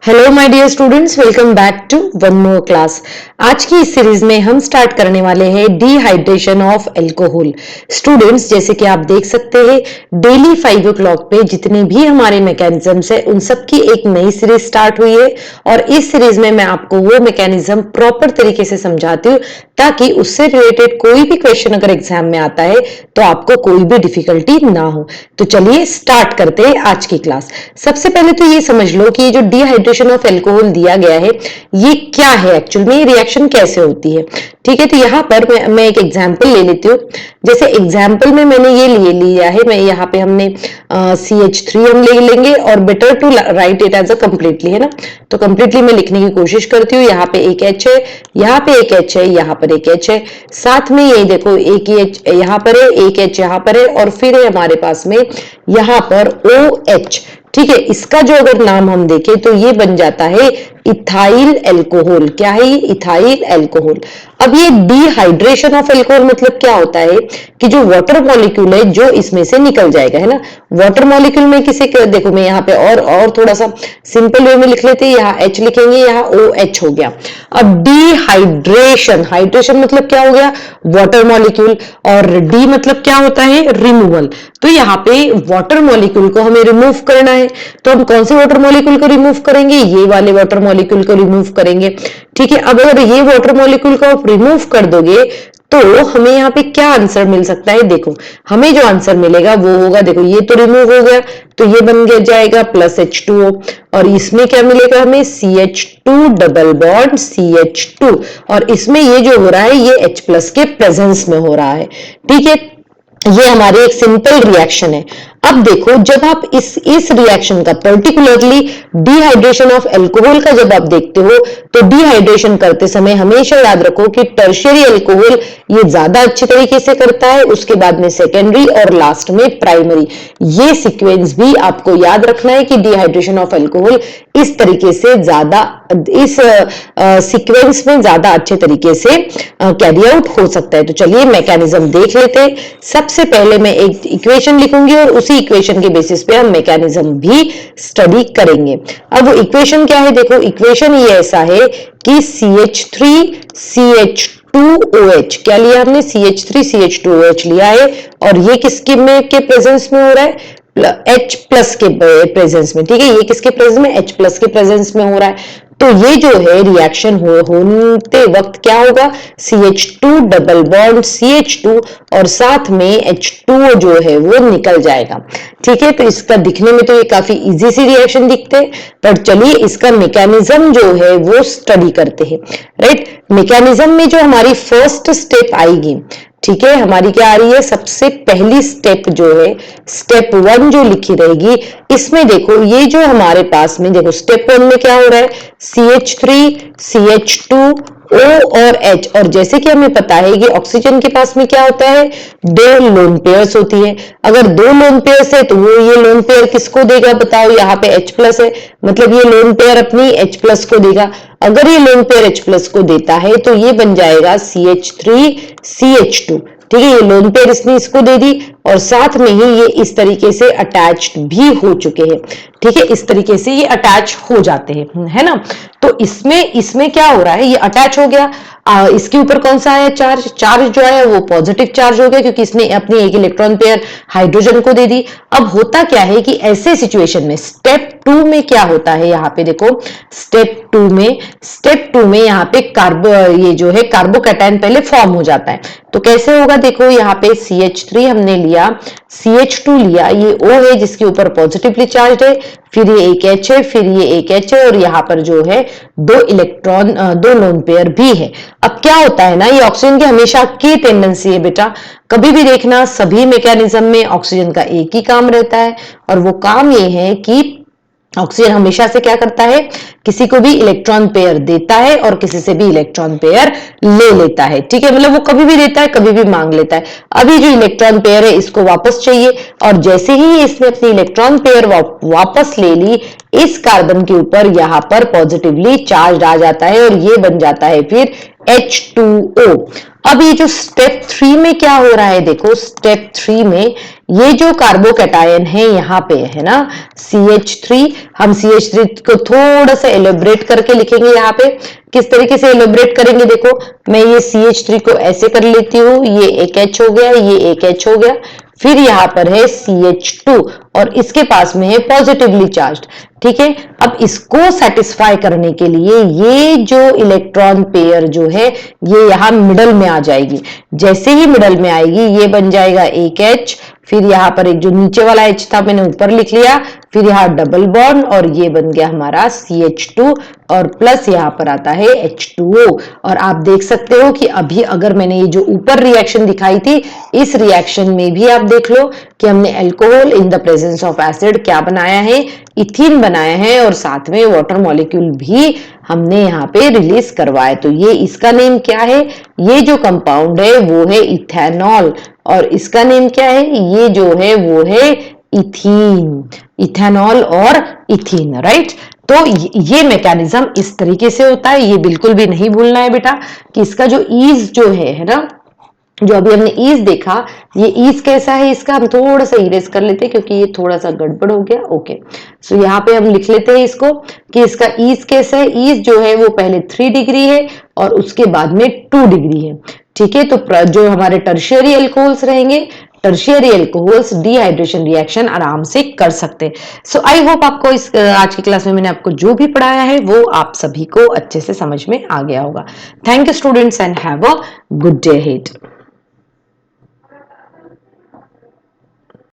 Hello my dear students, welcome back to one more class. आज की इस series में हम स्टार्ट करने वाले हैं डिहाइड्रेशन ऑफ अल्कोहल। स्टूडेंट्स, जैसे कि आप देख सकते हैं डेली 5 o'clock पे जितने भी हमारे मैकेनिज्म्स है उन सब की एक नई सीरीज स्टार्ट हुई है और इस सीरीज में मैं आपको वो मैकेनिज्म प्रॉपर तरीके से समझाती हूँ ताकि उससे रिलेटेड कोई भी क्वेश्चन अगर एग्जाम में आता है तो आपको कोई भी डिफिकल्टी ना हो। तो चलिए स्टार्ट करते हैं आज की क्लास। सबसे पहले तो ये समझ लो कि ये जो डिहाइड्रेशन ऑफ अल्कोहल दिया गया है ये क्या है, एक्चुअल में ये रिएक्शन कैसे होती है। ठीक है, तो यहाँ पर मैं एक एग्जांपल ले लेती हूँ। जैसे एग्जांपल में मैंने ये लिया है, मैं यहाँ पे हमने CH3 हम ले लेंगे और better to write it as a completely, है ना। तो कंप्लीटली मैं लिखने की कोशिश करती हूँ। यहाँ पे एक H है, यहाँ पे एक H है, यहाँ पर एक H है, साथ में ये देखो एक ही H यहाँ पर है, एक H यहाँ पर है और फिर है हमारे पास में यहाँ पर OH। ठीक है, इसका जो अगर नाम हम देखें तो ये बन जाता है इथाइल अल्कोहल। क्या है ये? Ethyl alcohol. अब ये डिहाइड्रेशन ऑफ अल्कोहल मतलब क्या होता है कि जो वाटर मॉलिक्यूल है जो इसमें से निकल जाएगा, है ना। वाटर मॉलिक्यूल में किसे देखो मैं यहाँ पे और थोड़ा सा सिंपल वे में लिख लेते हैं। यहाँ H लिखेंगे, यहाँ OH हो गया। अब डिहाइड्रेशन, हाइड्रेशन मतलब क्या हो गया? वाटर मॉलिक्यूल, और डी मतलब क्या होता है? रिमूवल। तो यहाँ पे वाटर मॉलिक्यूल को हमें रिमूव करना है, तो हम कौन से वाटर मॉलिक्यूल को रिमूव करेंगे? ये वाले वाटर मॉलिक्यूल को रिमूव करेंगे। ठीक है, अब अगर ये वाटर मॉलिक्यूल को आप रिमूव कर दोगे तो हमें यहाँ पे क्या आंसर मिल सकता है? देखो हमें जो आंसर मिलेगा वो होगा, देखो ये तो रिमूव हो गया तो ये बन गया जाएगा प्लस H2O, और इसमें क्या मिलेगा हमें? CH2 डबल बॉन्ड CH2, और इसमें ये जो हो रहा है ये H प्लस के प्रेजेंस में हो रहा है। ठीक है, ये हमारी एक सिंपल रिएक्शन है। अब देखो जब आप इस रिएक्शन का पर्टिकुलरली डिहाइड्रेशन ऑफ अल्कोहल का जब आप देखते हो तो डिहाइड्रेशन करते समय हमेशा याद रखो कि टर्शियरी अल्कोहल ये ज्यादा अच्छे तरीके से करता है, उसके बाद में सेकेंडरी और लास्ट में प्राइमरी। ये सीक्वेंस भी आपको याद रखना है कि डिहाइड्रेशन ऑफ अल्कोहल इस तरीके से ज्यादा, इस सीक्वेंस में ज्यादा अच्छे तरीके से कैरी आउट हो सकता है। तो चलिए मैकेनिज्म देख लेते हैं। सबसे पहले मैं एक इक्वेशन लिखूंगी और उसी इक्वेशन के बेसिस पे हम मैकेनिज्म भी स्टडी करेंगे। अब वो इक्वेशन क्या है? देखो इक्वेशन ये ऐसा है कि CH3 CH2OH, क्या लिया हमने? CH3 CH2OH लिया है, और ये किसके में के प्रेजेंस में हो रहा है? H प्लस के प्रेजेंस में। ठीक है, ये किसके प्रेजेंस में? H प्लस के प्रेजेंस में हो रहा है। तो ये जो है रिएक्शन होते वक्त क्या होगा? CH2 डबल बॉन्ड CH2 और साथ में H2O जो है वो निकल जाएगा। ठीक है, तो इसका दिखने में तो ये काफी इजी सी रिएक्शन दिखते हैं, पर चलिए इसका मैकेनिज्म जो है वो स्टडी करते हैं। राइट, मैकेनिज्म में जो हमारी फर्स्ट स्टेप आएगी, ठीक है, हमारी क्या आ रही है? सबसे पहली स्टेप जो है स्टेप 1 जो लिखी रहेगी, इसमें देखो ये जो हमारे पास में, देखो स्टेप 1 में क्या हो रहा है? CH3 CH2 O और H, और जैसे कि हमें पता है कि ऑक्सीजन के पास में क्या होता है? 2 लोन पेयर्स होती है। अगर 2 लोन पेयर्स है तो वो ये लोन पेयर किसको देगा? बताओ, यहाँ पे H प्लस है, मतलब ये लोन पेयर अपनी H प्लस को देगा। अगर ये लोन पेयर H प्लस को देता है तो ये बन जाएगा CH3 CH2। ठीक है, ये लोन पेयर इसने इसको दे दी और साथ में ही ये इस तरीके से अटैच्ड भी हो चुके हैं। ठीक है, इस तरीके से ये अटैच हो जाते हैं, है ना। तो इसमें क्या हो रहा है? ये अटैच हो गया। इसके ऊपर कौन सा आया? चार्ज जो है वो पॉजिटिव चार्ज हो गया क्योंकि इसने अपनी एक इलेक्ट्रॉन पेयर हाइड्रोजन को दे दी। अब होता क्या है कि ऐसे सिचुएशन में स्टेप 2 में क्या होता है? यहाँ पे देखो स्टेप 2 में यहाँ पे ये जो है कार्बोकैटायन पहले फॉर्म हो जाता है। तो कैसे होगा? देखो यहाँ पे CH3 हमने लिया, CH2 लिया, ये O है जिसके ऊपर पॉजिटिवली चार्ज है, फिर ये एक H है, फिर ये एक H है, और यहाँ पर जो है 2 लोन पेयर भी है। अब क्या होता है ना, ये ऑक्सीजन की हमेशा की टेंडेंसी है बेटा, कभी भी देखना सभी मैकेनिज्म में ऑक्सीजन का एक ही काम रहता है, और वो काम ये है कि ऑक्सीजन हमेशा से क्या करता है? किसी को भी इलेक्ट्रॉन पेयर देता है और किसी से भी इलेक्ट्रॉन पेयर ले लेता है। ठीक है, मतलब वो कभी भी देता है, कभी भी मांग लेता है। अभी जो इलेक्ट्रॉन पेयर है इसको वापस चाहिए, और जैसे ही इसने अपनी इलेक्ट्रॉन पेयर वापस ले ली, इस कार्बन के ऊपर यहाँ पर पॉजिटिवली चार्ज आ जाता है और ये बन जाता है फिर H2O। अब ये जो स्टेप 3 में क्या हो रहा है, देखो स्टेप 3 में ये जो कार्बोकैटायन है यहाँ पे है ना CH3, हम CH3 को थोड़ा सा एलोबरेट करके लिखेंगे। यहाँ पे किस तरीके से एलोबरेट करेंगे, देखो मैं ये CH3 को ऐसे कर लेती हूँ, ये एक H हो गया, ये एक H हो गया, फिर यहाँ पर है CH2 और इसके पास में है पॉजिटिवली चार्ज। ठीक है, अब इसको सेटिस्फाई करने के लिए ये जो इलेक्ट्रॉन पेयर जो है ये यहां मिडल में आ जाएगी। जैसे ही मिडल में आएगी ये बन जाएगा एक H, फिर यहाँ पर एक जो नीचे वाला H था मैंने ऊपर लिख लिया, फिर यहाँ डबल बॉन्ड और ये बन गया हमारा CH2 और प्लस यहाँ पर आता है H2O। और आप देख सकते हो कि अभी अगर मैंने ये जो ऊपर रिएक्शन दिखाई थी इस रिएक्शन में भी आप देख लो कि हमने alcohol in the presence of acid क्या बनाया है, इथीन बनाया है और साथ में वाटर मॉलिक्यूल भी हमने यहाँ पे रिलीज करवाया। तो ये इसका नेम क्या है, ये जो कंपाउंड है वो है इथेनॉल और इसका नेम क्या है, ये जो है वो है इथीन, इथेनॉल और इथीन, राइट। तो ये मैकेनिज्म इस तरीके से होता है, ये बिल्कुल भी नहीं भूलना है बेटा कि इसका जो ईज जो है ना, जो अभी हमने ईज देखा, ये ईज कैसा है इसका हम थोड़ा सा इरेज कर लेते हैं क्योंकि ये थोड़ा सा गड़बड़ हो गया। ओके, सो यहाँ पे हम लिख लेते हैं इसको कि इसका ईज कैसा है। ईज जो है वो पहले 3 डिग्री है और उसके बाद में 2 डिग्री है। ठीक है, तो जो हमारे टर्शियरी अल्कोहल्स रहेंगे, टर्शियरी अल्कोहल्स डिहाइड्रेशन रिएक्शन आराम से कर सकते हैं। सो आई होप आपको इस आज की क्लास में मैंने आपको जो भी पढ़ाया है वो आप सभी को अच्छे से समझ में आ गया होगा। Thank you students and have a good day ahead.